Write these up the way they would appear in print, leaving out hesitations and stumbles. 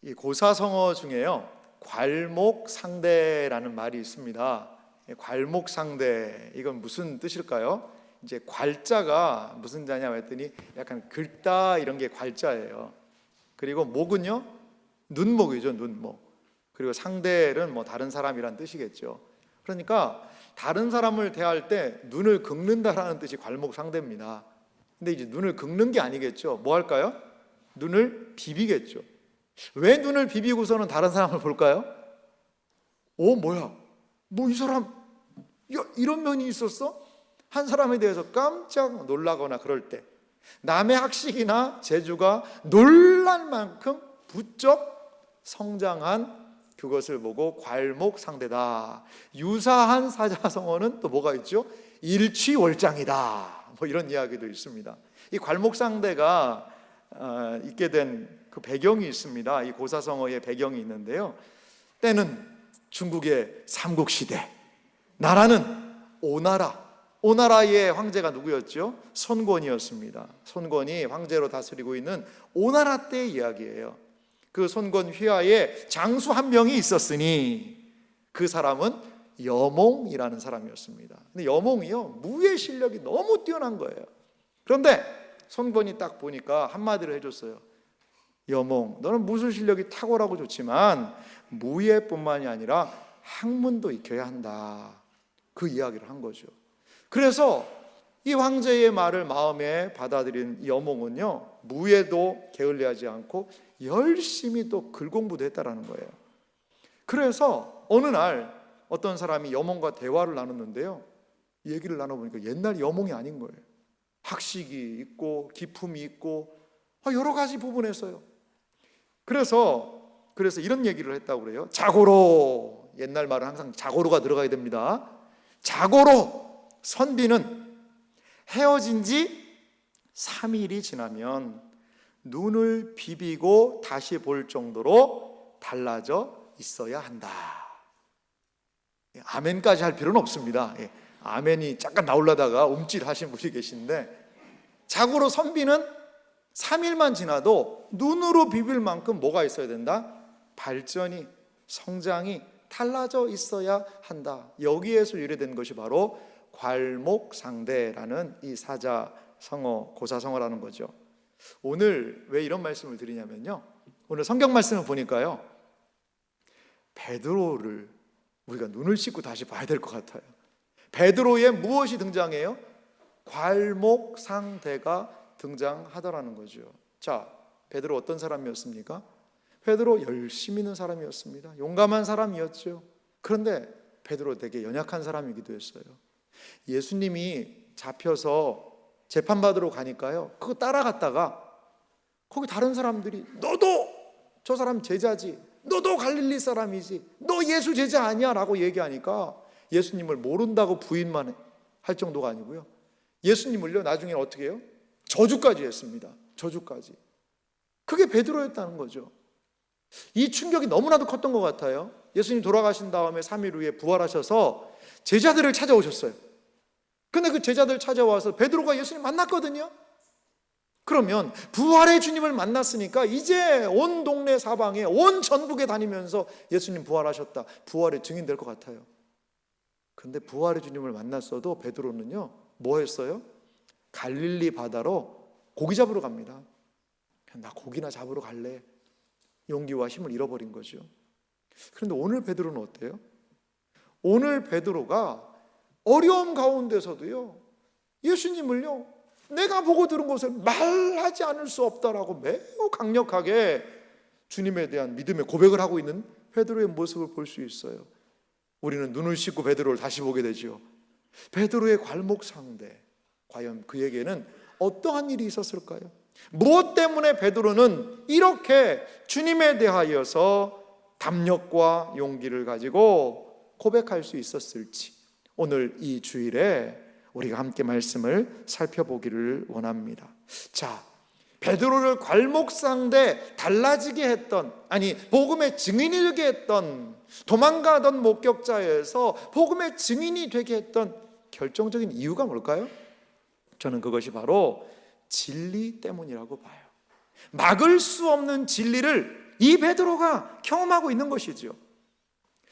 이 고사성어 중에요, 괄목상대라는 말이 있습니다. 괄목상대, 이건 무슨 뜻일까요? 이제 괄자가 무슨 자냐 했더니 약간 긁다 이런 게 괄자예요. 그리고 목은요, 눈목이죠, 눈목. 그리고 상대는 뭐 다른 사람이란 뜻이겠죠. 그러니까 다른 사람을 대할 때 눈을 긁는다라는 뜻이 괄목상대입니다. 근데 이제 눈을 긁는 게 아니겠죠. 뭐 할까요? 눈을 비비겠죠. 왜 눈을 비비고서는 다른 사람을 볼까요? 뭐야? 뭐 이 사람, 야, 이런 면이 있었어? 한 사람에 대해서 깜짝 놀라거나 그럴 때, 남의 학식이나 재주가 놀랄 만큼 부쩍 성장한 그것을 보고 괄목상대다. 유사한 사자성어는 또 뭐가 있죠? 일취월장이다. 뭐 이런 이야기도 있습니다. 이 괄목상대가 있게 된 그 배경이 있습니다. 이 고사성어의 배경이 있는데요, 때는 중국의 삼국시대, 나라는 오나라, 오나라의 황제가 누구였죠? 손권이었습니다. 손권이 황제로 다스리고 있는 오나라 때의 이야기예요. 그 손권 휘하에 장수 한 명이 있었으니 그 사람은 여몽이라는 사람이었습니다. 근데 여몽이요, 무예 실력이 너무 뛰어난 거예요. 그런데 손권이 딱 보니까 한마디를 해줬어요. 여몽, 너는 무술 실력이 탁월하고 좋지만 무예뿐만이 아니라 학문도 익혀야 한다. 그 이야기를 한 거죠. 그래서 이 황제의 말을 마음에 받아들인 여몽은요, 무예도 게을리하지 않고 열심히 또 글공부도 했다라는 거예요. 그래서 어느 날 어떤 사람이 여몽과 대화를 나눴는데요, 얘기를 나눠보니까 옛날 여몽이 아닌 거예요. 학식이 있고 기품이 있고 여러 가지 부분에서요. 그래서 이런 얘기를 했다고 그래요. 자고로, 옛날 말은 항상 자고로가 들어가야 됩니다. 자고로 선비는 헤어진 지 3일이 지나면 눈을 비비고 다시 볼 정도로 달라져 있어야 한다. 아멘까지 할 필요는 없습니다. 아멘이 잠깐 나오려다가 움찔하신 분이 계신데, 자고로 선비는 3일만 지나도 눈으로 비빌 만큼 뭐가 있어야 된다? 발전이, 성장이 달라져 있어야 한다. 여기에서 유래된 것이 바로 괄목상대라는 이 사자성어, 고사성어라는 거죠. 오늘 왜 이런 말씀을 드리냐면요, 오늘 성경 말씀을 보니까요, 베드로를 우리가 눈을 씻고 다시 봐야 될 것 같아요. 베드로에 무엇이 등장해요? 괄목상대가 등장하더라는 거죠. 자, 베드로 어떤 사람이었습니까? 베드로 열심히 있는 사람이었습니다. 용감한 사람이었죠. 그런데 베드로 되게 연약한 사람이기도 했어요. 예수님이 잡혀서 재판받으러 가니까요, 그거 따라갔다가 거기 다른 사람들이 너도 저 사람 제자지, 너도 갈릴리 사람이지, 너 예수 제자 아니야 라고 얘기하니까 예수님을 모른다고 부인만 할 정도가 아니고요, 예수님을요 나중에 어떻게 해요? 저주까지 했습니다. 저주까지. 그게 베드로였다는 거죠. 이 충격이 너무나도 컸던 것 같아요. 예수님 돌아가신 다음에 3일 후에 부활하셔서 제자들을 찾아오셨어요. 근데 그 제자들 찾아와서 베드로가 예수님 만났거든요. 그러면 부활의 주님을 만났으니까 이제 온 동네 사방에, 온 전국에 다니면서 예수님 부활하셨다, 부활의 증인 될 것 같아요. 근데 부활의 주님을 만났어도 베드로는요 뭐 했어요? 갈릴리 바다로 고기 잡으러 갑니다. 나 고기나 잡으러 갈래. 용기와 힘을 잃어버린 거죠. 그런데 오늘 베드로는 어때요? 오늘 베드로가 어려움 가운데서도요, 예수님을요 내가 보고 들은 것을 말하지 않을 수 없다라고 매우 강력하게 주님에 대한 믿음의 고백을 하고 있는 베드로의 모습을 볼 수 있어요. 우리는 눈을 씻고 베드로를 다시 보게 되죠. 베드로의 괄목상대, 과연 그에게는 어떠한 일이 있었을까요? 무엇 때문에 베드로는 이렇게 주님에 대하여서 담력과 용기를 가지고 고백할 수 있었을지, 오늘 이 주일에 우리가 함께 말씀을 살펴보기를 원합니다. 자, 베드로를 괄목상대, 달라지게 했던, 아니 복음의 증인이 되게 했던, 도망가던 목격자에서 복음의 증인이 되게 했던 결정적인 이유가 뭘까요? 저는 그것이 바로 진리 때문이라고 봐요. 막을 수 없는 진리를 이 베드로가 경험하고 있는 것이죠.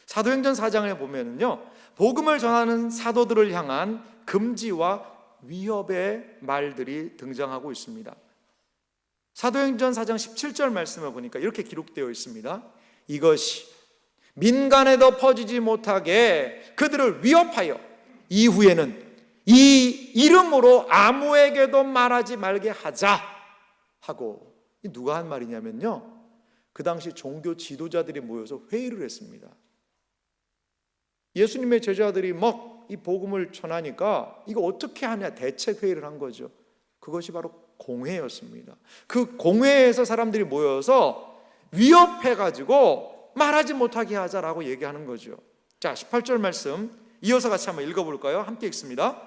사도행전 4장에 보면은요, 복음을 전하는 사도들을 향한 금지와 위협의 말들이 등장하고 있습니다. 사도행전 4장 17절 말씀을 보니까 이렇게 기록되어 있습니다. 이것이 민간에도 퍼지지 못하게 그들을 위협하여 이후에는 이 이름으로 아무에게도 말하지 말게 하자 하고, 누가 한 말이냐면요, 그 당시 종교 지도자들이 모여서 회의를 했습니다. 예수님의 제자들이 막 이 복음을 전하니까 이거 어떻게 하냐 대책 회의를 한 거죠. 그것이 바로 공회였습니다. 그 공회에서 사람들이 모여서 위협해가지고 말하지 못하게 하자라고 얘기하는 거죠. 자, 18절 말씀 이어서 같이 한번 읽어볼까요? 함께 읽습니다.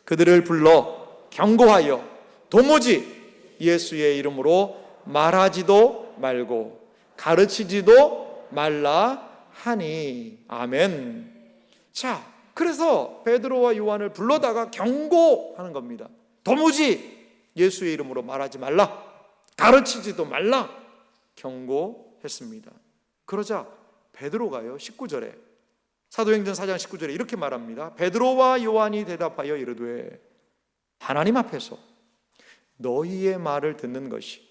그들을 불러 경고하여 도무지 예수의 이름으로 말하지도 말고 가르치지도 말라 하니. 아멘. 자, 그래서 베드로와 요한을 불러다가 경고하는 겁니다. 도무지 예수의 이름으로 말하지 말라, 가르치지도 말라 경고했습니다. 그러자 베드로가요, 19절에, 사도행전 4장 19절에 이렇게 말합니다. 베드로와 요한이 대답하여 이르되 하나님 앞에서 너희의 말을 듣는 것이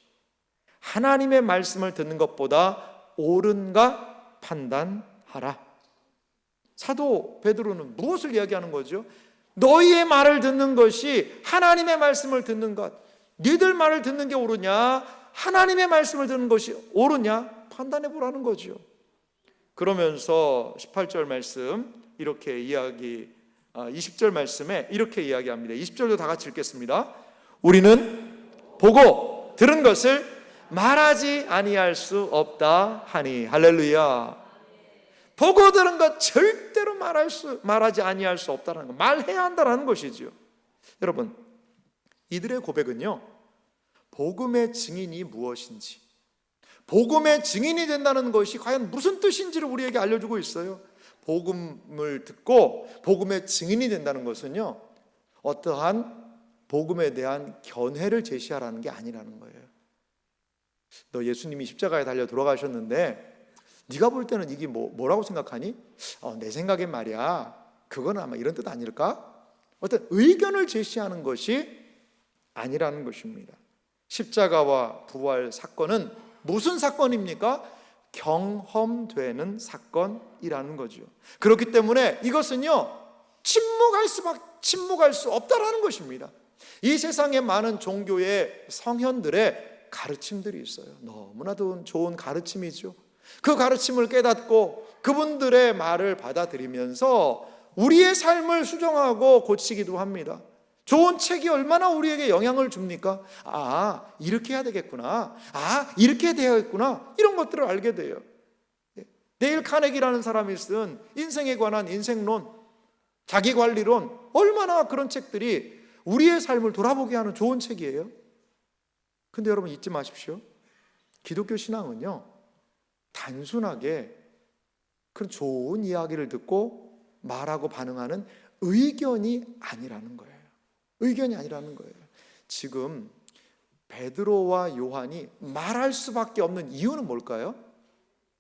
하나님의 말씀을 듣는 것보다 옳은가 판단하라. 사도 베드로는 무엇을 이야기하는 거죠? 너희의 말을 듣는 것이 하나님의 말씀을 듣는 것, 너희들 말을 듣는 게 옳으냐, 하나님의 말씀을 듣는 것이 옳으냐 판단해 보라는 거죠. 그러면서 18절 말씀 이렇게 20절 말씀에 이렇게 이야기합니다. 20절도 다 같이 읽겠습니다. 우리는 보고 들은 것을 말하지 아니할 수 없다 하니. 할렐루야. 보고 들은 것 절대로 말하지 아니할 수 없다는 것, 말해야 한다는 것이죠. 여러분, 이들의 고백은요, 복음의 증인이 무엇인지, 복음의 증인이 된다는 것이 과연 무슨 뜻인지를 우리에게 알려주고 있어요. 복음을 듣고 복음의 증인이 된다는 것은요, 어떠한 복음에 대한 견해를 제시하라는 게 아니라는 거예요. 너 예수님이 십자가에 달려 돌아가셨는데 네가 볼 때는 이게 뭐라고 생각하니? 내 생각엔 말이야, 그건 아마 이런 뜻 아닐까? 어떤 의견을 제시하는 것이 아니라는 것입니다. 십자가와 부활 사건은 무슨 사건입니까? 경험되는 사건이라는 거죠. 그렇기 때문에 이것은요, 침묵할 수 없다라는 것입니다. 이 세상에 많은 종교의 성현들의 가르침들이 있어요. 너무나도 좋은 가르침이죠. 그 가르침을 깨닫고 그분들의 말을 받아들이면서 우리의 삶을 수정하고 고치기도 합니다. 좋은 책이 얼마나 우리에게 영향을 줍니까? 이렇게 해야 되겠구나, 이렇게 되어야겠구나, 이런 것들을 알게 돼요. 데일 카네기라는 사람이 쓴 인생에 관한 인생론, 자기관리론, 얼마나 그런 책들이 우리의 삶을 돌아보게 하는 좋은 책이에요. 근데 여러분 잊지 마십시오. 기독교 신앙은요, 단순하게 그런 좋은 이야기를 듣고 말하고 반응하는 의견이 아니라는 거예요. 의견이 아니라는 거예요. 지금 베드로와 요한이 말할 수밖에 없는 이유는 뭘까요?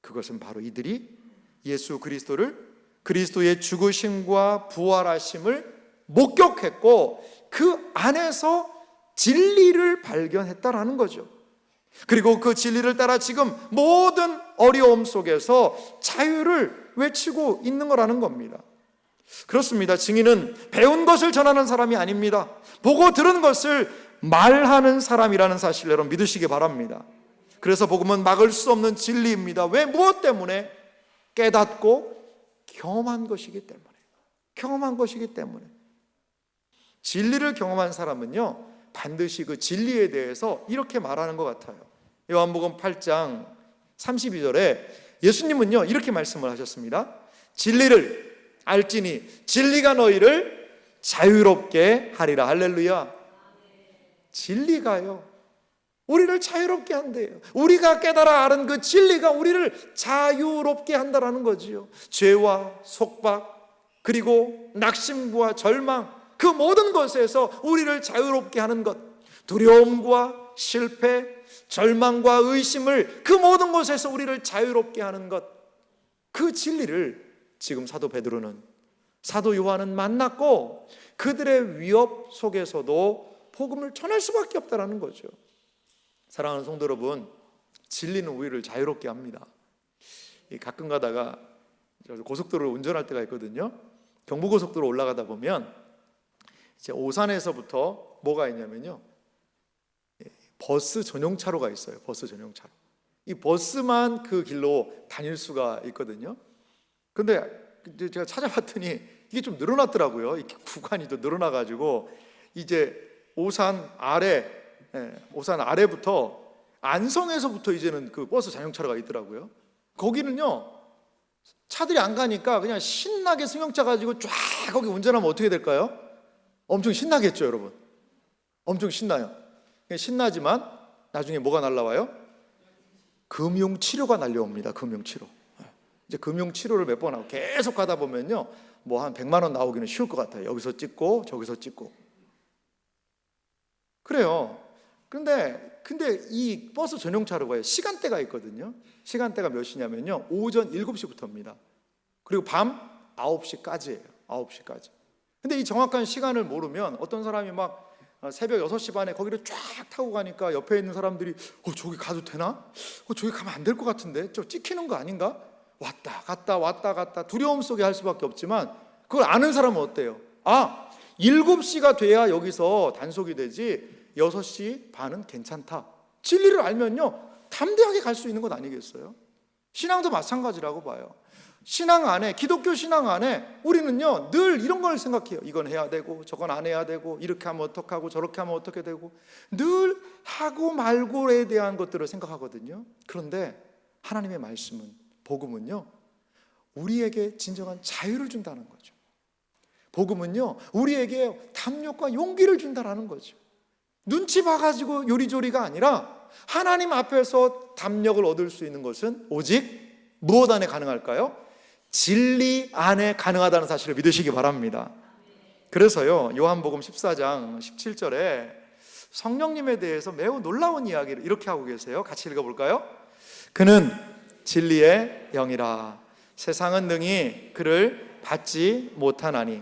그것은 바로 이들이 예수 그리스도를, 그리스도의 죽으심과 부활하심을 목격했고 그 안에서 진리를 발견했다라는 거죠. 그리고 그 진리를 따라 지금 모든 어려움 속에서 자유를 외치고 있는 거라는 겁니다. 그렇습니다. 증인은 배운 것을 전하는 사람이 아닙니다. 보고 들은 것을 말하는 사람이라는 사실을 여러분 믿으시기 바랍니다. 그래서 복음은 막을 수 없는 진리입니다. 왜? 무엇 때문에? 깨닫고 경험한 것이기 때문에. 경험한 것이기 때문에. 진리를 경험한 사람은요, 반드시 그 진리에 대해서 이렇게 말하는 것 같아요. 요한복음 8장 32절에 예수님은요 이렇게 말씀을 하셨습니다. 진리를 알지니 진리가 너희를 자유롭게 하리라. 할렐루야. 진리가요 우리를 자유롭게 한대요. 우리가 깨달아 아는 그 진리가 우리를 자유롭게 한다라는 거지요. 죄와 속박 그리고 낙심과 절망, 그 모든 것에서 우리를 자유롭게 하는 것, 두려움과 실패, 절망과 의심을 그 모든 것에서 우리를 자유롭게 하는 것, 그 진리를 지금 사도 베드로는, 사도 요한은 만났고 그들의 위협 속에서도 복음을 전할 수밖에 없다는 거죠. 사랑하는 성도 여러분, 진리는 우리를 자유롭게 합니다. 가끔 가다가 고속도로를 운전할 때가 있거든요. 경부고속도로 올라가다 보면 이제 오산에서부터 뭐가 있냐면요, 버스 전용차로가 있어요. 버스 전용차로. 이 버스만 그 길로 다닐 수가 있거든요. 근데 제가 찾아봤더니 이게 좀 늘어났더라고요. 이 구간이 또 늘어나가지고 이제 오산 아래부터 안성에서부터 이제는 그 버스 전용차로가 있더라고요. 거기는요, 차들이 안 가니까 그냥 신나게 승용차 가지고 쫙 거기 운전하면 어떻게 될까요? 엄청 신나겠죠, 여러분. 엄청 신나요. 신나지만 나중에 뭐가 날라와요? 금융치료가 날려옵니다. 금융치료. 이제 금융치료를 몇 번 하고 계속 가다 보면요, 뭐 한 100만 원 나오기는 쉬울 것 같아요. 여기서 찍고 저기서 찍고. 그래요. 근데 이 버스 전용차로가 시간대가 있거든요. 시간대가 몇 시냐면요, 오전 7시부터입니다. 그리고 밤 9시까지예요. 9시까지. 근데 이 정확한 시간을 모르면 어떤 사람이 막 새벽 6시 반에 거기를 쫙 타고 가니까 옆에 있는 사람들이 저기 가도 되나? 저기 가면 안 될 것 같은데? 저 찍히는 거 아닌가? 왔다 갔다 두려움 속에 할 수밖에 없지만, 그걸 아는 사람은 어때요? 7시가 돼야 여기서 단속이 되지 6시 반은 괜찮다. 진리를 알면요, 담대하게 갈 수 있는 것 아니겠어요? 신앙도 마찬가지라고 봐요. 신앙 안에, 기독교 신앙 안에 우리는요 늘 이런 걸 생각해요. 이건 해야 되고 저건 안 해야 되고, 이렇게 하면 어떡하고 저렇게 하면 어떻게 되고, 늘 하고 말고에 대한 것들을 생각하거든요. 그런데 하나님의 말씀은, 복음은요, 우리에게 진정한 자유를 준다는 거죠. 복음은요, 우리에게 담력과 용기를 준다는 거죠. 눈치 봐가지고 요리조리가 아니라 하나님 앞에서 담력을 얻을 수 있는 것은 오직 무엇 안에 가능할까요? 진리 안에 가능하다는 사실을 믿으시기 바랍니다. 그래서요, 요한복음 14장 17절에 성령님에 대해서 매우 놀라운 이야기를 이렇게 하고 계세요. 같이 읽어볼까요? 그는 진리의 영이라. 세상은 능히 그를 받지 못하나니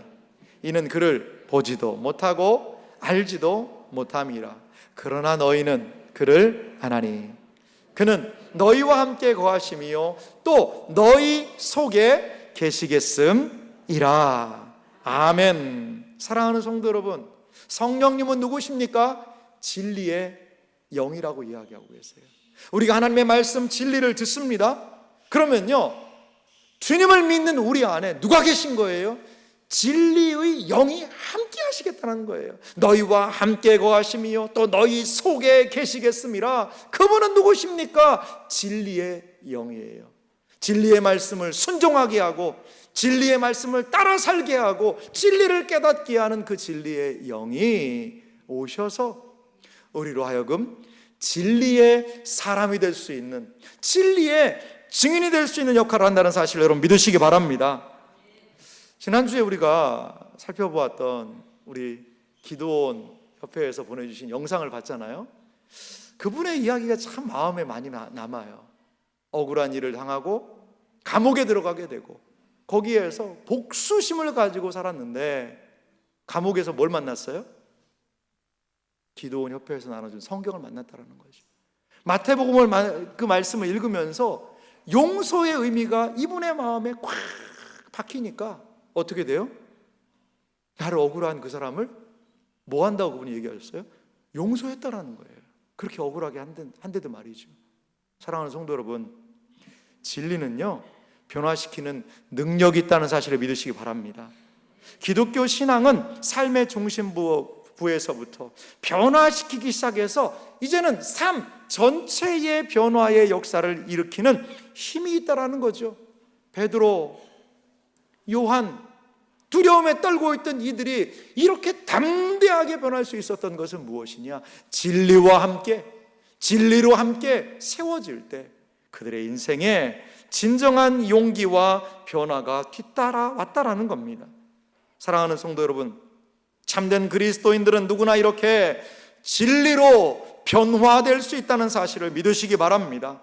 이는 그를 보지도 못하고 알지도 못함이라. 그러나 너희는 그를 아나니 그는 너희와 함께 거하심이요 또 너희 속에 계시겠음이라. 아멘. 사랑하는 성도 여러분, 성령님은 누구십니까? 진리의 영이라고 이야기하고 계세요. 우리가 하나님의 말씀 진리를 듣습니다. 그러면요, 주님을 믿는 우리 안에 누가 계신 거예요? 진리의 영이 함께 하시겠다는 거예요. 너희와 함께 거하심이요 또 너희 속에 계시겠음이라. 그분은 누구십니까? 진리의 영이에요. 진리의 말씀을 순종하게 하고 진리의 말씀을 따라 살게 하고 진리를 깨닫게 하는 그 진리의 영이 오셔서 우리로 하여금 진리의 사람이 될 수 있는, 진리의 증인이 될 수 있는 역할을 한다는 사실을 여러분 믿으시기 바랍니다. 지난주에 우리가 살펴보았던 우리 기도원 협회에서 보내주신 영상을 봤잖아요. 그분의 이야기가 참 마음에 많이 남아요. 억울한 일을 당하고 감옥에 들어가게 되고 거기에서 복수심을 가지고 살았는데 감옥에서 뭘 만났어요? 기도원 협회에서 나눠준 성경을 만났다는 거죠. 마태복음을 그 말씀을 읽으면서 용서의 의미가 이분의 마음에 꽉 박히니까 어떻게 돼요? 나를 억울한 그 사람을 뭐 한다고 그분이 얘기하셨어요? 용서했다라는 거예요. 그렇게 억울하게 한데도 말이죠. 사랑하는 성도 여러분, 진리는요 변화시키는 능력이 있다는 사실을 믿으시기 바랍니다. 기독교 신앙은 삶의 중심부에서부터 변화시키기 시작해서 이제는 삶 전체의 변화의 역사를 일으키는 힘이 있다는 거죠. 베드로, 요한, 두려움에 떨고 있던 이들이 이렇게 담대하게 변할 수 있었던 것은 무엇이냐? 진리와 함께, 진리로 함께 세워질 때 그들의 인생에 진정한 용기와 변화가 뒤따라왔다라는 겁니다. 사랑하는 성도 여러분, 참된 그리스도인들은 누구나 이렇게 진리로 변화될 수 있다는 사실을 믿으시기 바랍니다.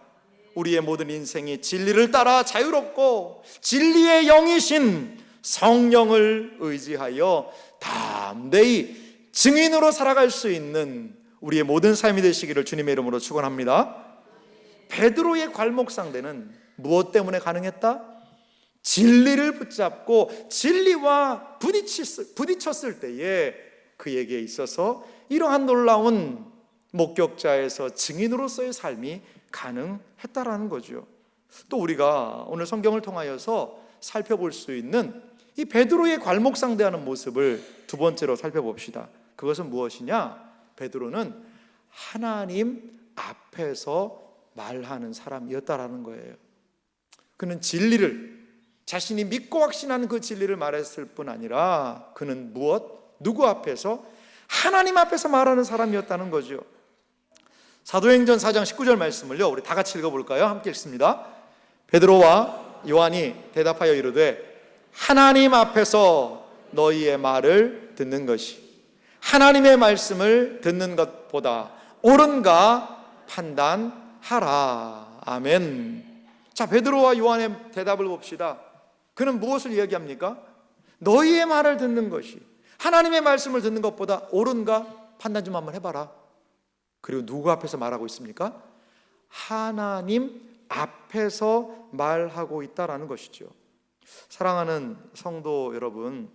우리의 모든 인생이 진리를 따라 자유롭고 진리의 영이신 성령을 의지하여 담대히 증인으로 살아갈 수 있는 우리의 모든 삶이 되시기를 주님의 이름으로 축원합니다. 베드로의 괄목상대는 무엇 때문에 가능했다? 진리를 붙잡고 진리와 부딪혔을 때에 그에게 있어서 이러한 놀라운 목격자에서 증인으로서의 삶이 가능했다라는 거죠. 또 우리가 오늘 성경을 통하여서 살펴볼 수 있는 이 베드로의 괄목상대하는 모습을 두 번째로 살펴봅시다. 그것은 무엇이냐? 베드로는 하나님 앞에서 말하는 사람이었다라는 거예요. 그는 진리를, 자신이 믿고 확신하는 그 진리를 말했을 뿐 아니라 그는 누구 앞에서? 하나님 앞에서 말하는 사람이었다는 거죠. 사도행전 4장 19절 말씀을요, 우리 다 같이 읽어볼까요? 함께 읽습니다. 베드로와 요한이 대답하여 이르되 하나님 앞에서 너희의 말을 듣는 것이 하나님의 말씀을 듣는 것보다 옳은가 판단하라. 아멘. 자, 베드로와 요한의 대답을 봅시다. 그는 무엇을 이야기합니까? 너희의 말을 듣는 것이 하나님의 말씀을 듣는 것보다 옳은가 판단 좀 한번 해봐라. 그리고 누구 앞에서 말하고 있습니까? 하나님 앞에서 말하고 있다라는 것이죠. 사랑하는 성도 여러분,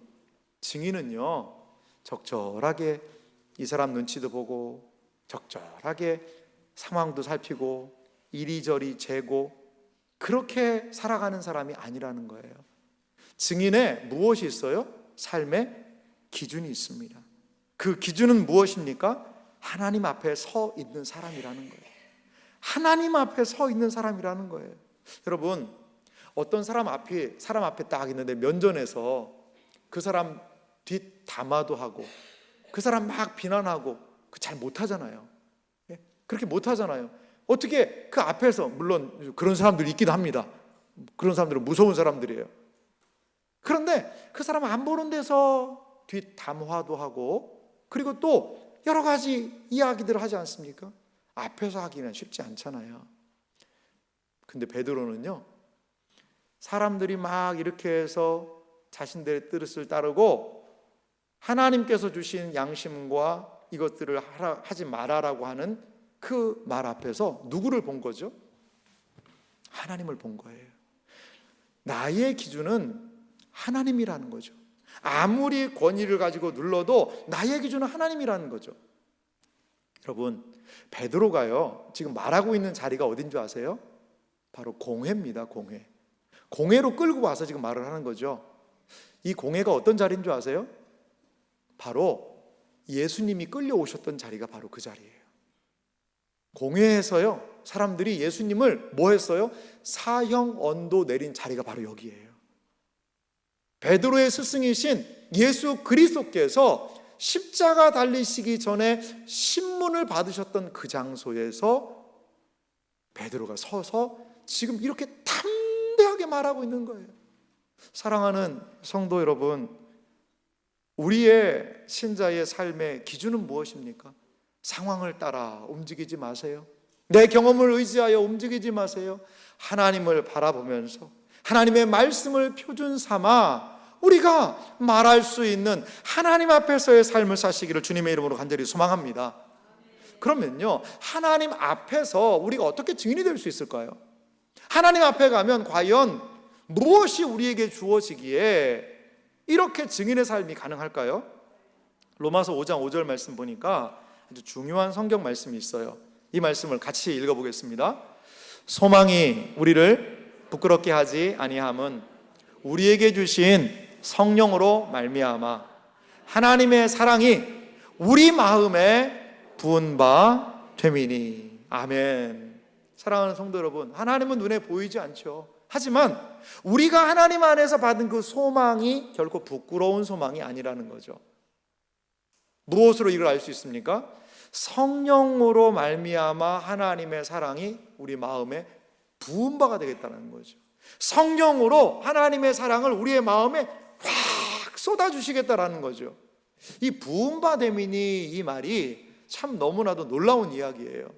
증인은요 적절하게 이 사람 눈치도 보고 적절하게 상황도 살피고 이리저리 재고 그렇게 살아가는 사람이 아니라는 거예요. 증인에 무엇이 있어요? 삶의 기준이 있습니다. 그 기준은 무엇입니까? 하나님 앞에 서 있는 사람이라는 거예요. 하나님 앞에 서 있는 사람이라는 거예요. 여러분, 어떤 사람 앞에 딱 있는데 면전에서 그 사람 뒷담화도 하고 그 사람 막 비난하고 잘 못하잖아요. 그렇게 못하잖아요. 어떻게 그 앞에서, 물론 그런 사람들이 있기도 합니다. 그런 사람들은 무서운 사람들이에요. 그런데 그 사람 안 보는 데서 뒷담화도 하고 그리고 또 여러 가지 이야기들을 하지 않습니까? 앞에서 하기는 쉽지 않잖아요. 근데 베드로는요, 사람들이 막 이렇게 해서 자신들의 뜻을 따르고 하나님께서 주신 양심과 이것들을 하지 말아라고 하는 그 말 앞에서 누구를 본 거죠? 하나님을 본 거예요. 나의 기준은 하나님이라는 거죠. 아무리 권위를 가지고 눌러도 나의 기준은 하나님이라는 거죠. 여러분, 베드로가요 지금 말하고 있는 자리가 어딘 줄 아세요? 바로 공회입니다. 공회로 끌고 와서 지금 말을 하는 거죠. 이 공회가 어떤 자리인 줄 아세요? 바로 예수님이 끌려오셨던 자리가 바로 그 자리예요. 공회에서요 사람들이 예수님을 뭐 했어요? 사형 언도 내린 자리가 바로 여기예요. 베드로의 스승이신 예수 그리스도께서 십자가 달리시기 전에 신문을 받으셨던 그 장소에서 베드로가 서서 지금 이렇게 담대하게 말하고 있는 거예요. 사랑하는 성도 여러분, 우리의 신자의 삶의 기준은 무엇입니까? 상황을 따라 움직이지 마세요. 내 경험을 의지하여 움직이지 마세요. 하나님을 바라보면서 하나님의 말씀을 표준 삼아 우리가 말할 수 있는 하나님 앞에서의 삶을 사시기를 주님의 이름으로 간절히 소망합니다. 그러면요, 하나님 앞에서 우리가 어떻게 증인이 될 수 있을까요? 하나님 앞에 가면 과연 무엇이 우리에게 주어지기에 이렇게 증인의 삶이 가능할까요? 로마서 5장 5절 말씀 보니까 아주 중요한 성경 말씀이 있어요. 이 말씀을 같이 읽어보겠습니다. 소망이 우리를 부끄럽게 하지 아니함은 우리에게 주신 성령으로 말미암아 하나님의 사랑이 우리 마음에 부은 바 됨이니. 아멘. 사랑하는 성도 여러분, 하나님은 눈에 보이지 않죠. 하지만 우리가 하나님 안에서 받은 그 소망이 결코 부끄러운 소망이 아니라는 거죠. 무엇으로 이걸 알 수 있습니까? 성령으로 말미암아 하나님의 사랑이 우리 마음에 부은 바가 되겠다는 거죠. 성령으로 하나님의 사랑을 우리의 마음에 확 쏟아주시겠다라는 거죠. 이 부은 바 됨이니 이 말이 참 너무나도 놀라운 이야기예요.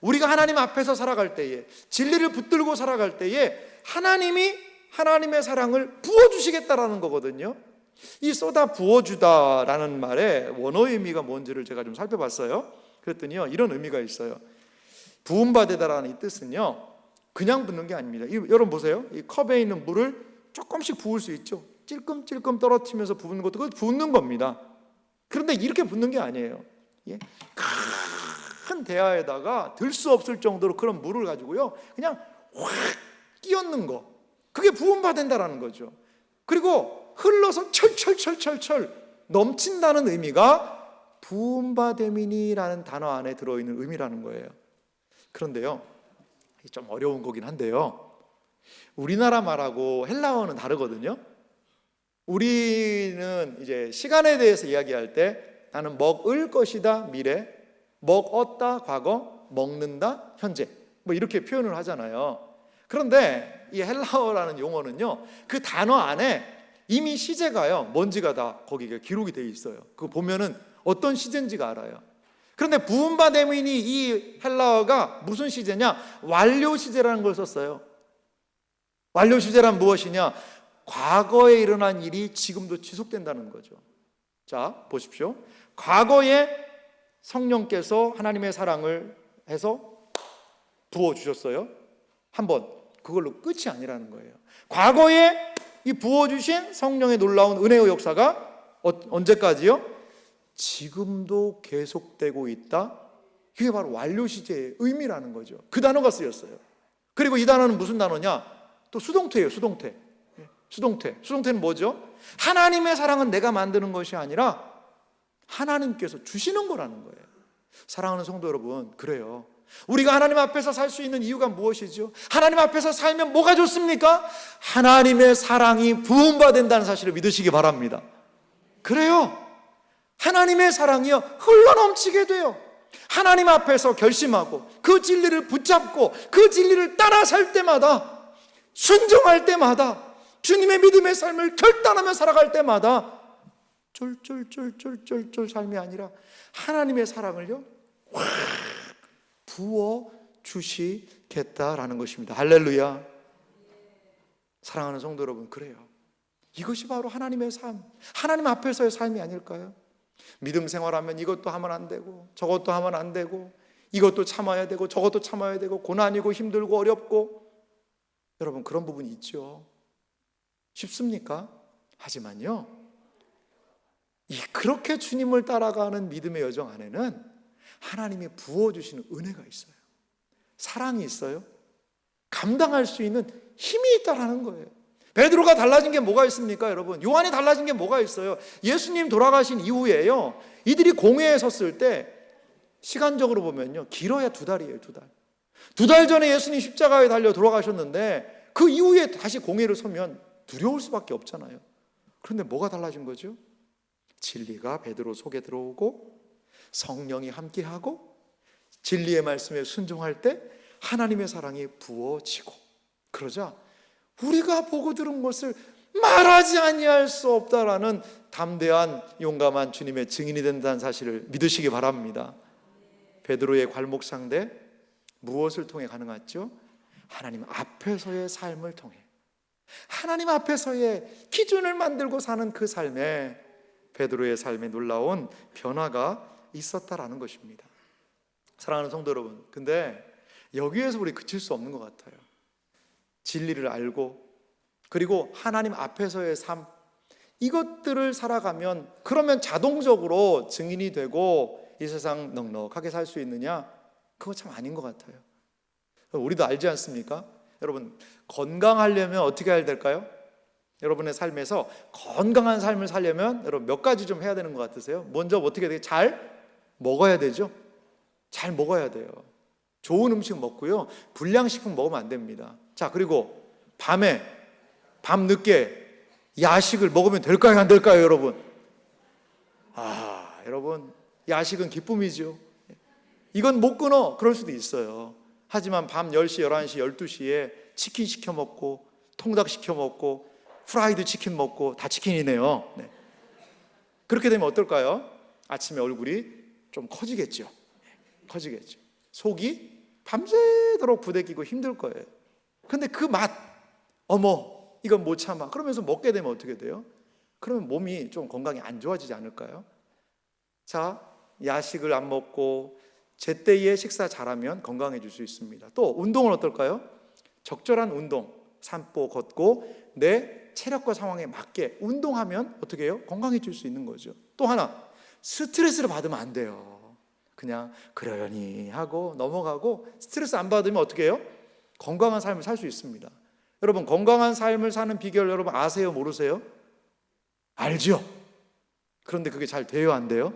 우리가 하나님 앞에서 살아갈 때에, 진리를 붙들고 살아갈 때에 하나님이 하나님의 사랑을 부어주시겠다라는 거거든요. 이 쏟아 부어주다라는 말의 원어의 의미가 뭔지를 제가 좀 살펴봤어요. 그랬더니요, 이런 의미가 있어요. 부음받으다라는 이 뜻은요, 그냥 붓는 게 아닙니다. 여러분 보세요. 이 컵에 있는 물을 조금씩 부을 수 있죠. 찔끔찔끔 떨어뜨리면서 부는 것도 그거 붓는 겁니다. 그런데 이렇게 붓는 게 아니에요. 예? 큰 대야에다가 들 수 없을 정도로 그런 물을 가지고요, 그냥 확 끼얹는 거, 그게 부음받는다라는 거죠. 그리고 흘러서 철철철철철 넘친다는 의미가 부음받음이니라는 단어 안에 들어있는 의미라는 거예요. 그런데요, 좀 어려운 거긴 한데요, 우리나라 말하고 헬라어는 다르거든요. 우리는 이제 시간에 대해서 이야기할 때 나는 먹을 것이다 미래, 먹었다 과거, 먹는다 현재, 뭐 이렇게 표현을 하잖아요. 그런데 이 헬라어라는 용어는요, 그 단어 안에 이미 시제가요, 뭔지가 다 거기에 기록이 되어 있어요. 그거 보면은 어떤 시제인지가 알아요. 그런데 부음받음이니 이 헬라어가 무슨 시제냐? 완료 시제라는 걸 썼어요. 완료 시제란 무엇이냐? 과거에 일어난 일이 지금도 지속된다는 거죠. 자, 보십시오. 과거에 성령께서 하나님의 사랑을 해서 부어주셨어요. 한번, 그걸로 끝이 아니라는 거예요. 과거에 이 부어주신 성령의 놀라운 은혜의 역사가 언제까지요? 지금도 계속되고 있다. 이게 바로 완료 시제의 의미라는 거죠. 그 단어가 쓰였어요. 그리고 이 단어는 무슨 단어냐? 또 수동태예요. 수동태. 수동태는 뭐죠? 하나님의 사랑은 내가 만드는 것이 아니라 하나님께서 주시는 거라는 거예요. 사랑하는 성도 여러분, 그래요. 우리가 하나님 앞에서 살 수 있는 이유가 무엇이죠? 하나님 앞에서 살면 뭐가 좋습니까? 하나님의 사랑이 부음받는다는 사실을 믿으시기 바랍니다. 그래요. 하나님의 사랑이요, 흘러넘치게 돼요. 하나님 앞에서 결심하고 그 진리를 붙잡고 그 진리를 따라 살 때마다, 순종할 때마다, 주님의 믿음의 삶을 결단하며 살아갈 때마다 쫄쫄쫄쫄쫄쫄 삶이 아니라 하나님의 사랑을요 확 부어 주시겠다라는 것입니다. 할렐루야. 사랑하는 성도 여러분, 그래요. 이것이 바로 하나님의 삶, 하나님 앞에서의 삶이 아닐까요? 믿음 생활하면 이것도 하면 안 되고 저것도 하면 안 되고 이것도 참아야 되고 저것도 참아야 되고 고난이고 힘들고 어렵고, 여러분 그런 부분이 있죠. 쉽습니까? 하지만요, 그렇게 주님을 따라가는 믿음의 여정 안에는 하나님이 부어주시는 은혜가 있어요. 사랑이 있어요. 감당할 수 있는 힘이 있다라는 거예요. 베드로가 달라진 게 뭐가 있습니까, 여러분? 요한이 달라진 게 뭐가 있어요? 예수님 돌아가신 이후에요, 이들이 공회에 섰을 때 시간적으로 보면요, 길어야 2달이에요. 2달. 2달 전에 예수님 십자가에 달려 돌아가셨는데 그 이후에 다시 공회를 서면 두려울 수밖에 없잖아요. 그런데 뭐가 달라진 거죠? 진리가 베드로 속에 들어오고 성령이 함께하고 진리의 말씀에 순종할 때 하나님의 사랑이 부어지고, 그러자 우리가 보고 들은 것을 말하지 아니할 수 없다라는 담대한 용감한 주님의 증인이 된다는 사실을 믿으시기 바랍니다. 베드로의 괄목상대 무엇을 통해 가능했죠? 하나님 앞에서의 삶을 통해, 하나님 앞에서의 기준을 만들고 사는 그 삶에 베드로의 삶에 놀라운 변화가 있었다라는 것입니다. 사랑하는 성도 여러분, 근데 여기에서 우리 그칠 수 없는 것 같아요. 진리를 알고 그리고 하나님 앞에서의 삶, 이것들을 살아가면 그러면 자동적으로 증인이 되고 이 세상 넉넉하게 살 수 있느냐? 그거 참 아닌 것 같아요. 우리도 알지 않습니까? 여러분, 건강하려면 어떻게 해야 될까요? 여러분의 삶에서 건강한 삶을 살려면 여러분 몇 가지 좀 해야 되는 것 같으세요? 먼저 어떻게 해야 돼요? 잘 먹어야 되죠? 잘 먹어야 돼요. 좋은 음식 먹고요, 불량식품 먹으면 안 됩니다. 자, 그리고 밤 늦게 야식을 먹으면 될까요, 안 될까요, 여러분? 여러분, 야식은 기쁨이죠. 이건 못 끊어. 그럴 수도 있어요. 하지만 밤 10시, 11시, 12시에 치킨 시켜 먹고 통닭 시켜 먹고 프라이드 치킨 먹고, 다 치킨이네요. 네. 그렇게 되면 어떨까요? 아침에 얼굴이 좀 커지겠죠. 커지겠죠. 속이 밤새도록 부대끼고 힘들 거예요. 근데 그 맛, 어머, 이건 못 참아. 그러면서 먹게 되면 어떻게 돼요? 그러면 몸이 좀 건강이 안 좋아지지 않을까요? 자, 야식을 안 먹고 제때에 식사 잘하면 건강해질 수 있습니다. 또 운동은 어떨까요? 적절한 운동, 산보 걷고 내 체력과 상황에 맞게 운동하면 어떻게 해요? 건강해질 수 있는 거죠. 또 하나, 스트레스를 받으면 안 돼요. 그냥 그러려니 하고 넘어가고 스트레스 안 받으면 어떻게 해요? 건강한 삶을 살 수 있습니다. 여러분, 건강한 삶을 사는 비결 여러분 아세요? 모르세요? 알죠? 그런데 그게 잘 돼요? 안 돼요?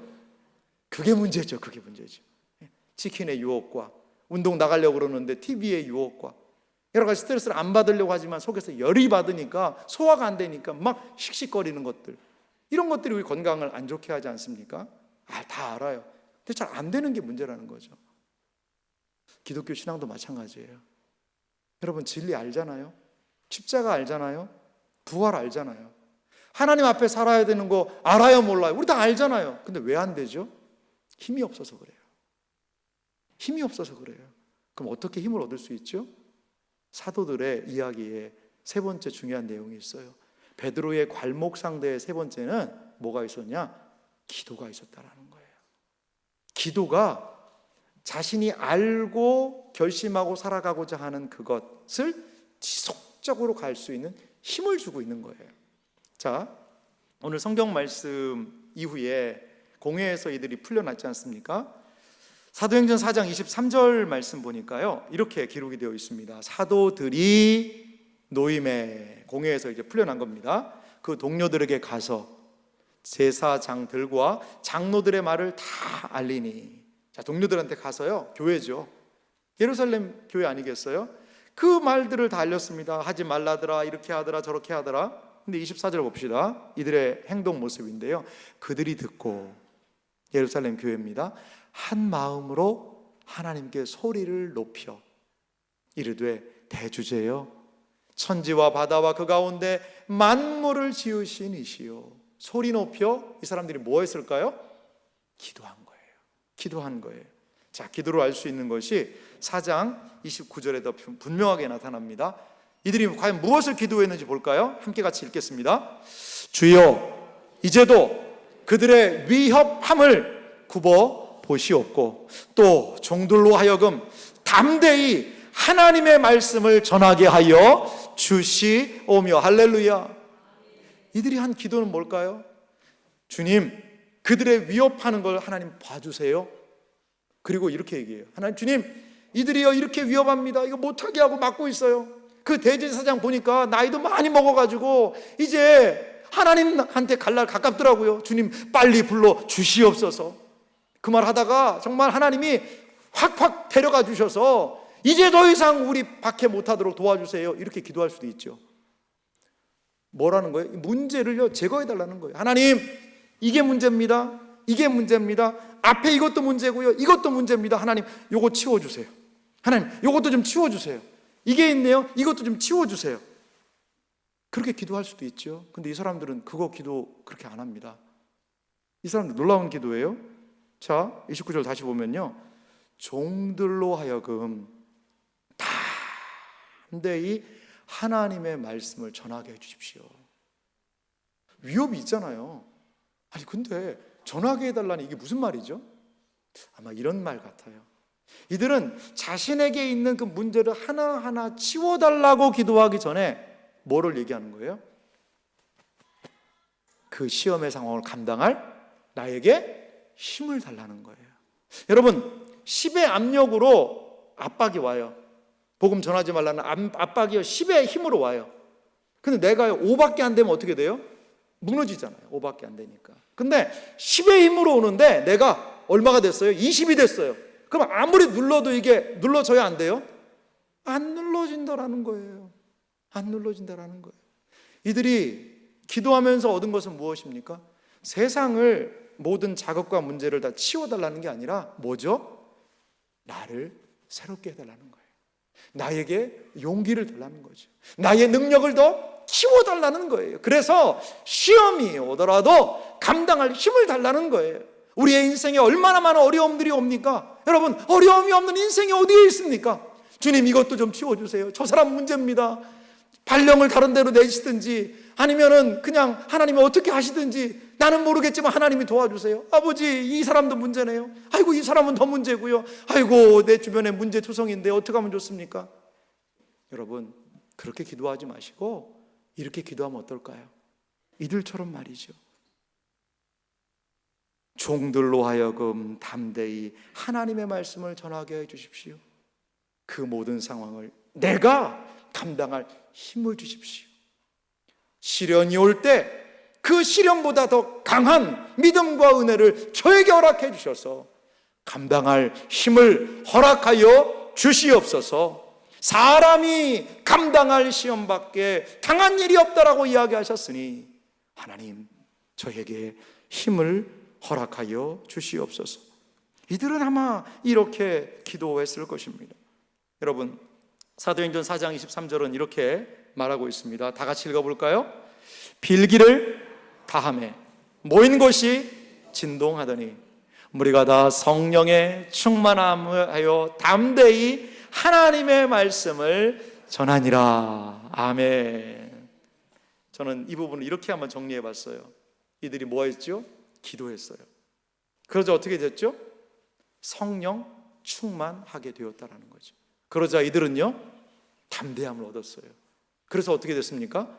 그게 문제죠. 그게 문제죠. 치킨의 유혹과 운동 나가려고 그러는데 TV의 유혹과 여러 가지 스트레스를 안 받으려고 하지만 속에서 열이 받으니까 소화가 안 되니까 막 씩씩거리는 것들, 이런 것들이 우리 건강을 안 좋게 하지 않습니까? 다 알아요. 근데 잘 안 되는 게 문제라는 거죠. 기독교 신앙도 마찬가지예요. 여러분, 진리 알잖아요. 십자가 알잖아요. 부활 알잖아요. 하나님 앞에 살아야 되는 거 알아요, 몰라요? 우리 다 알잖아요. 근데 왜 안 되죠? 힘이 없어서 그래요. 힘이 없어서 그래요. 그럼 어떻게 힘을 얻을 수 있죠? 사도들의 이야기에 세 번째 중요한 내용이 있어요. 베드로의 괄목상대의 세 번째는 뭐가 있었냐? 기도가 있었다라는 거예요. 기도가 자신이 알고 결심하고 살아가고자 하는 그것을 지속적으로 갈 수 있는 힘을 주고 있는 거예요. 자, 오늘 성경 말씀 이후에 공회에서 이들이 풀려났지 않습니까? 사도행전 4장 23절 말씀 보니까요, 이렇게 기록이 되어 있습니다. 사도들이 노임에, 공회에서 이제 풀려난 겁니다. 그 동료들에게 가서 제사장들과 장로들의 말을 다 알리니. 자, 동료들한테 가서요, 교회죠. 예루살렘 교회 아니겠어요? 그 말들을 다 알렸습니다. 하지 말라더라, 이렇게 하더라, 저렇게 하더라. 근데 24절 봅시다. 이들의 행동 모습인데요, 그들이 듣고, 예루살렘 교회입니다, 한 마음으로 하나님께 소리를 높여 이르되, 대주제여, 천지와 바다와 그 가운데 만물을 지으신 이시요. 소리 높여 이 사람들이 뭐 했을까요? 기도한 거예요. 기도한 거예요. 자, 기도로 알 수 있는 것이 4장 29절에 더 분명하게 나타납니다. 이들이 과연 무엇을 기도했는지 볼까요? 함께 같이 읽겠습니다. 주여, 이제도 그들의 위협함을 굽어 보시옵고 또 종들로 하여금 담대히 하나님의 말씀을 전하게 하여 주시오며. 할렐루야. 이들이 한 기도는 뭘까요? 주님, 그들의 위협하는 걸 하나님 봐주세요. 그리고 이렇게 얘기해요. 하나님, 주님, 이들이요 이렇게 위협합니다. 이거 못하게 하고 막고 있어요. 그 대제사장 보니까 나이도 많이 먹어가지고 이제 하나님한테 갈 날 가깝더라고요. 주님, 빨리 불러 주시옵소서. 그 말 하다가 정말 하나님이 확확 데려가 주셔서 이제 더 이상 우리 박해 못하도록 도와주세요. 이렇게 기도할 수도 있죠. 뭐라는 거예요? 문제를요 제거해달라는 거예요. 하나님, 이게 문제입니다. 이게 문제입니다. 앞에 이것도 문제고요, 이것도 문제입니다. 하나님, 요거 치워주세요. 하나님, 요것도 좀 치워주세요. 이게 있네요, 이것도 좀 치워주세요. 그렇게 기도할 수도 있죠. 근데 이 사람들은 그거 기도 그렇게 안 합니다. 이 사람들 놀라운 기도예요. 자, 29절 다시 보면요, 종들로 하여금 담대히 하나님의 말씀을 전하게 해주십시오. 위협이 있잖아요. 아니 근데 전하게 해달라니 이게 무슨 말이죠? 아마 이런 말 같아요. 이들은 자신에게 있는 그 문제를 하나하나 치워달라고 기도하기 전에 뭐를 얘기하는 거예요? 그 시험의 상황을 감당할 나에게 힘을 달라는 거예요. 여러분, 10의 압력으로 압박이 와요. 복음 전하지 말라는 압박이요 10의 힘으로 와요. 근데 내가 5밖에 안 되면 어떻게 돼요? 무너지잖아요. 5밖에 안 되니까. 근데 10의 힘으로 오는데 내가 얼마가 됐어요? 20이 됐어요. 그럼 아무리 눌러도 이게 눌러져야 안 돼요? 안 눌러진다라는 거예요. 안 눌러진다라는 거예요. 이들이 기도하면서 얻은 것은 무엇입니까? 세상을, 모든 자극과 문제를 다 치워달라는 게 아니라 뭐죠? 나를 새롭게 해달라는 거예요. 나에게 용기를 달라는 거죠. 나의 능력을 더 키워달라는 거예요. 그래서 시험이 오더라도 감당할 힘을 달라는 거예요. 우리의 인생에 얼마나 많은 어려움들이 옵니까? 여러분, 어려움이 없는 인생이 어디에 있습니까? 주님, 이것도 좀 치워주세요. 저 사람 문제입니다. 발령을 다른 데로 내시든지 아니면은 그냥 하나님이 어떻게 하시든지 나는 모르겠지만 하나님이 도와주세요. 아버지, 이 사람도 문제네요. 아이고, 이 사람은 더 문제고요. 아이고, 내 주변에 문제투성인데 어떻게 하면 좋습니까? 여러분, 그렇게 기도하지 마시고 이렇게 기도하면 어떨까요? 이들처럼 말이죠. 종들로 하여금 담대히 하나님의 말씀을 전하게 해주십시오. 그 모든 상황을 내가 감당할 힘을 주십시오. 시련이 올 때 그 시련보다 더 강한 믿음과 은혜를 저에게 허락해 주셔서 감당할 힘을 허락하여 주시옵소서. 사람이 감당할 시험밖에 당한 일이 없다라고 이야기하셨으니 하나님, 저에게 힘을 허락하여 주시옵소서. 이들은 아마 이렇게 기도했을 것입니다. 여러분, 사도행전 4장 23절은 이렇게 말하고 있습니다. 다 같이 읽어볼까요? 빌기를 다하매 모인 곳이 진동하더니 무리가 다 성령에 충만하여 담대히 하나님의 말씀을 전하니라. 아멘. 저는 이 부분을 이렇게 한번 정리해 봤어요. 이들이 뭐 했죠? 기도했어요. 그러자 어떻게 됐죠? 성령 충만하게 되었다라는 거죠. 그러자 이들은요, 담대함을 얻었어요. 그래서 어떻게 됐습니까?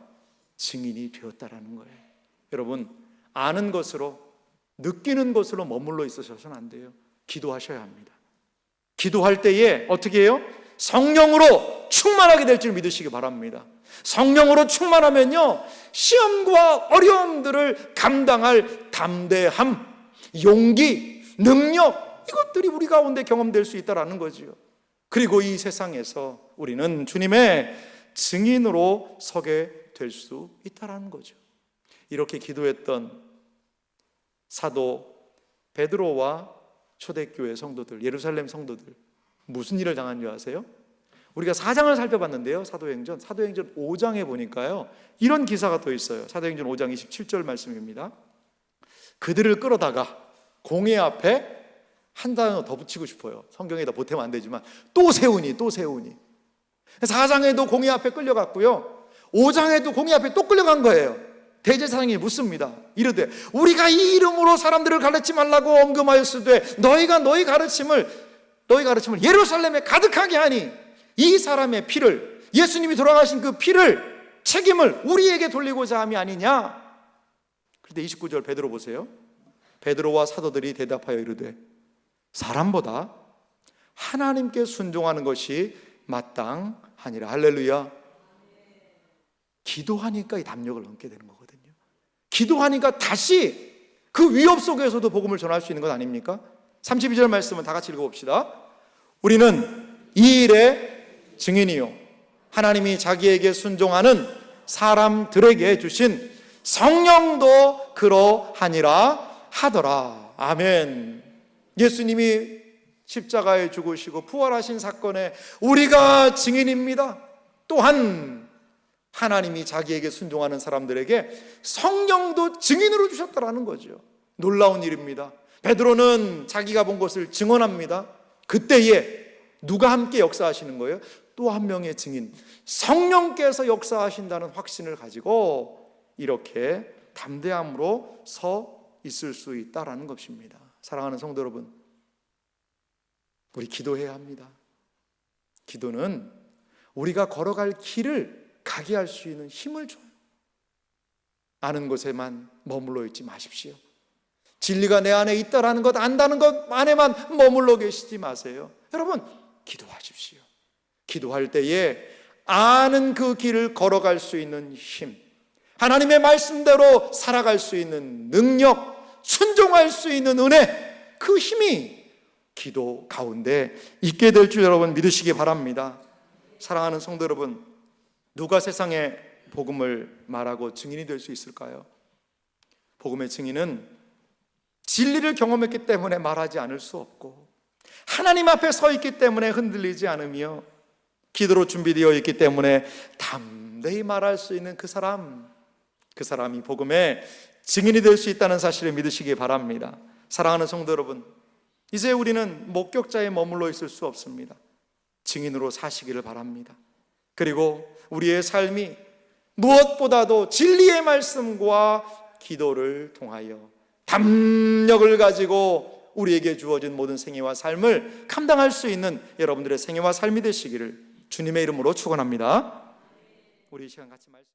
증인이 되었다라는 거예요. 여러분, 아는 것으로, 느끼는 것으로 머물러 있으셔서는 안 돼요. 기도하셔야 합니다. 기도할 때에 어떻게 해요? 성령으로 충만하게 될 줄 믿으시기 바랍니다. 성령으로 충만하면요, 시험과 어려움들을 감당할 담대함, 용기, 능력, 이것들이 우리 가운데 경험될 수 있다는 거죠. 그리고 이 세상에서 우리는 주님의 증인으로 서게 될 수 있다는 거죠. 이렇게 기도했던 사도 베드로와 초대교회 성도들, 예루살렘 성도들, 무슨 일을 당한 줄 아세요? 우리가 4장을 살펴봤는데요, 사도행전 5장에 보니까요, 이런 기사가 또 있어요. 사도행전 5장 27절 말씀입니다. 그들을 끌어다가 공회 앞에 한 단어 더 붙이고 싶어요. 성경에다 보태면 안 되지만 또 세우니. 4장에도 공회 앞에 끌려갔고요, 5장에도 공회 앞에 또 끌려간 거예요. 대제사장이 묻습니다. 이르되 우리가 이 이름으로 사람들을 가르치지 말라고 엄금하였으되 너희가 너희 가르침을 예루살렘에 가득하게 하니 이 사람의 피를, 예수님이 돌아가신 그 피를, 책임을 우리에게 돌리고자 함이 아니냐. 그런데 29절 베드로 보세요. 베드로와 사도들이 대답하여 이르되 사람보다 하나님께 순종하는 것이 마땅하니라. 할렐루야. 기도하니까 이 담력을 얻게 되는 거거든요. 기도하니까 다시 그 위협 속에서도 복음을 전할 수 있는 것 아닙니까? 32절 말씀은 다 같이 읽어봅시다. 우리는 이 일의 증인이요, 하나님이 자기에게 순종하는 사람들에게 주신 성령도 그러하니라 하더라. 아멘. 예수님이 십자가에 죽으시고 부활하신 사건에 우리가 증인입니다. 또한 하나님이 자기에게 순종하는 사람들에게 성령도 증인으로 주셨다라는 거죠. 놀라운 일입니다. 베드로는 자기가 본 것을 증언합니다. 그때에 누가 함께 역사하시는 거예요? 또 한 명의 증인, 성령께서 역사하신다는 확신을 가지고 이렇게 담대함으로 서 있을 수 있다라는 것입니다. 사랑하는 성도 여러분, 우리 기도해야 합니다. 기도는 우리가 걸어갈 길을 가게 할 수 있는 힘을 줘요. 아는 것에만 머물러 있지 마십시오. 진리가 내 안에 있다라는 것, 안다는 것 안에만 머물러 계시지 마세요. 여러분, 기도하십시오. 기도할 때에 아는 그 길을 걸어갈 수 있는 힘, 하나님의 말씀대로 살아갈 수 있는 능력, 순종할 수 있는 은혜, 그 힘이 기도 가운데 있게 될 줄 여러분 믿으시기 바랍니다. 사랑하는 성도 여러분, 누가 세상에 복음을 말하고 증인이 될 수 있을까요? 복음의 증인은 진리를 경험했기 때문에 말하지 않을 수 없고, 하나님 앞에 서 있기 때문에 흔들리지 않으며, 기도로 준비되어 있기 때문에 담대히 말할 수 있는 그 사람이 복음의 증인이 될 수 있다는 사실을 믿으시기 바랍니다. 사랑하는 성도 여러분, 이제 우리는 목격자에 머물러 있을 수 없습니다. 증인으로 사시기를 바랍니다. 그리고 우리의 삶이 무엇보다도 진리의 말씀과 기도를 통하여 담력을 가지고 우리에게 주어진 모든 생애와 삶을 감당할 수 있는 여러분들의 생애와 삶이 되시기를 주님의 이름으로 축원합니다. 우리 이 시간 같이 말씀